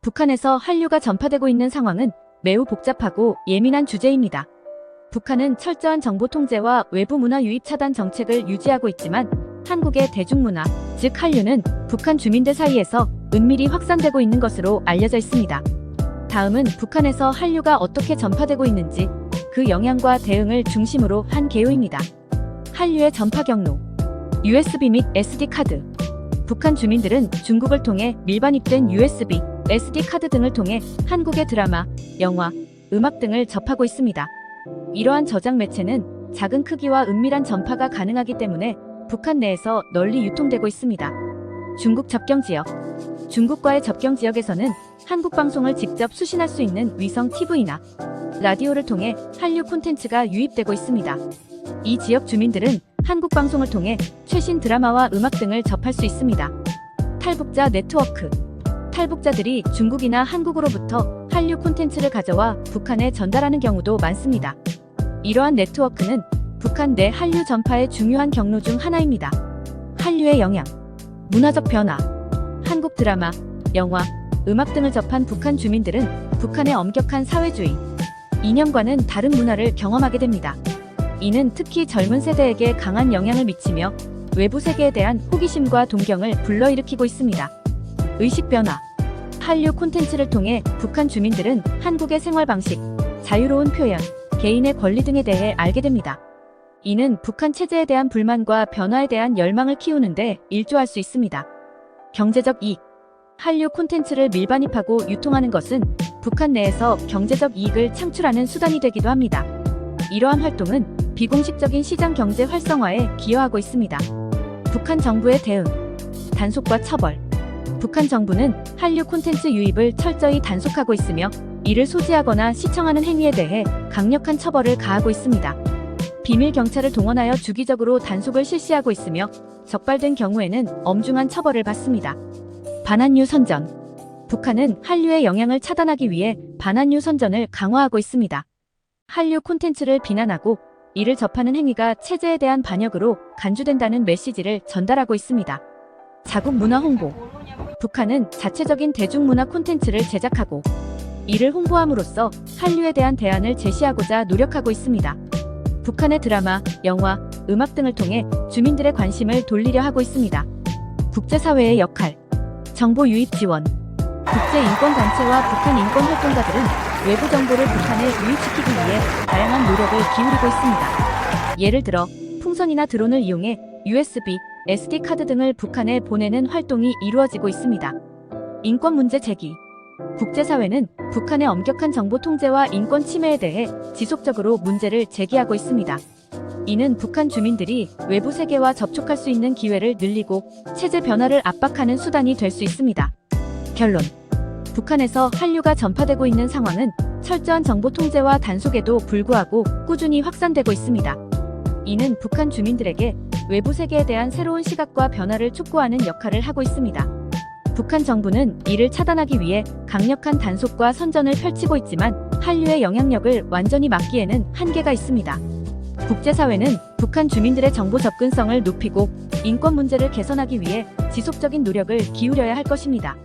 북한에서 한류가 전파되고 있는 상황은 매우 복잡하고 예민한 주제입니다. 북한은 철저한 정보 통제와 외부 문화 유입 차단 정책을 유지하고 있지만 한국의 대중문화, 즉 한류는 북한 주민들 사이에서 은밀히 확산되고 있는 것으로 알려져 있습니다. 다음은 북한에서 한류가 어떻게 전파되고 있는지 그 영향과 대응을 중심으로 한 개요입니다. 한류의 전파 경로. USB 및 SD 카드. 북한 주민들은 중국을 통해 밀반입된 USB, SD 카드 등을 통해 한국의 드라마, 영화, 음악 등을 접하고 있습니다. 이러한 저장 매체는 작은 크기와 은밀한 전파가 가능하기 때문에 북한 내에서 널리 유통되고 있습니다. 중국 접경지역. 중국과의 접경지역에서는 한국 방송을 직접 수신할 수 있는 위성 TV나 라디오를 통해 한류 콘텐츠가 유입되고 있습니다. 이 지역 주민들은 한국 방송을 통해 최신 드라마와 음악 등을 접할 수 있습니다. 탈북자 네트워크. 탈북자들이 중국이나 한국으로부터 한류 콘텐츠를 가져와 북한에 전달하는 경우도 많습니다. 이러한 네트워크는 북한 내 한류 전파의 중요한 경로 중 하나입니다. 한류의 영향. 문화적 변화. 한국 드라마, 영화, 음악 등을 접한 북한 주민들은 북한의 엄격한 사회주의, 이념과는 다른 문화를 경험하게 됩니다. 이는 특히 젊은 세대에게 강한 영향을 미치며 외부 세계에 대한 호기심과 동경을 불러일으키고 있습니다. 의식 변화. 한류 콘텐츠를 통해 북한 주민들은 한국의 생활 방식, 자유로운 표현, 개인의 권리 등에 대해 알게 됩니다. 이는 북한 체제에 대한 불만과 변화에 대한 열망을 키우는데 일조할 수 있습니다. 경제적 이익. 한류 콘텐츠를 밀반입하고 유통하는 것은 북한 내에서 경제적 이익을 창출하는 수단이 되기도 합니다. 이러한 활동은 비공식적인 시장 경제 활성화에 기여하고 있습니다. 북한 정부의 대응. 단속과 처벌. 북한 정부는 한류 콘텐츠 유입을 철저히 단속하고 있으며 이를 소지하거나 시청하는 행위에 대해 강력한 처벌을 가하고 있습니다. 비밀 경찰을 동원하여 주기적으로 단속을 실시하고 있으며 적발된 경우에는 엄중한 처벌을 받습니다. 반한류 선전. 북한은 한류의 영향을 차단하기 위해 반한류 선전을 강화하고 있습니다. 한류 콘텐츠를 비난하고 이를 접하는 행위가 체제에 대한 반역으로 간주된다는 메시지를 전달하고 있습니다. 자국 문화 홍보. 북한은 자체적인 대중문화 콘텐츠를 제작하고 이를 홍보함으로써 한류에 대한 대안을 제시하고자 노력하고 있습니다. 북한의 드라마, 영화, 음악 등을 통해 주민들의 관심을 돌리려 하고 있습니다. 국제사회의 역할. 정보 유입 지원. 국제인권단체와 북한 인권활동가들은 외부 정보를 북한에 유입시키기 위해 다양한 노력을 기울이고 있습니다. 예를 들어 풍선이나 드론을 이용해 USB, SD 카드 등을 북한에 보내는 활동이 이루어지고 있습니다. 인권 문제 제기. 국제사회는 북한의 엄격한 정보 통제와 인권 침해에 대해 지속적으로 문제를 제기하고 있습니다. 이는 북한 주민들이 외부 세계와 접촉할 수 있는 기회를 늘리고 체제 변화를 압박하는 수단이 될 수 있습니다. 결론. 북한에서 한류가 전파되고 있는 상황은 철저한 정보 통제와 단속에도 불구하고 꾸준히 확산되고 있습니다. 이는 북한 주민들에게 외부 세계에 대한 새로운 시각과 변화를 촉구하는 역할을 하고 있습니다. 북한 정부는 이를 차단하기 위해 강력한 단속과 선전을 펼치고 있지만 한류의 영향력을 완전히 막기에는 한계가 있습니다. 국제사회는 북한 주민들의 정보 접근성을 높이고 인권 문제를 개선하기 위해 지속적인 노력을 기울여야 할 것입니다.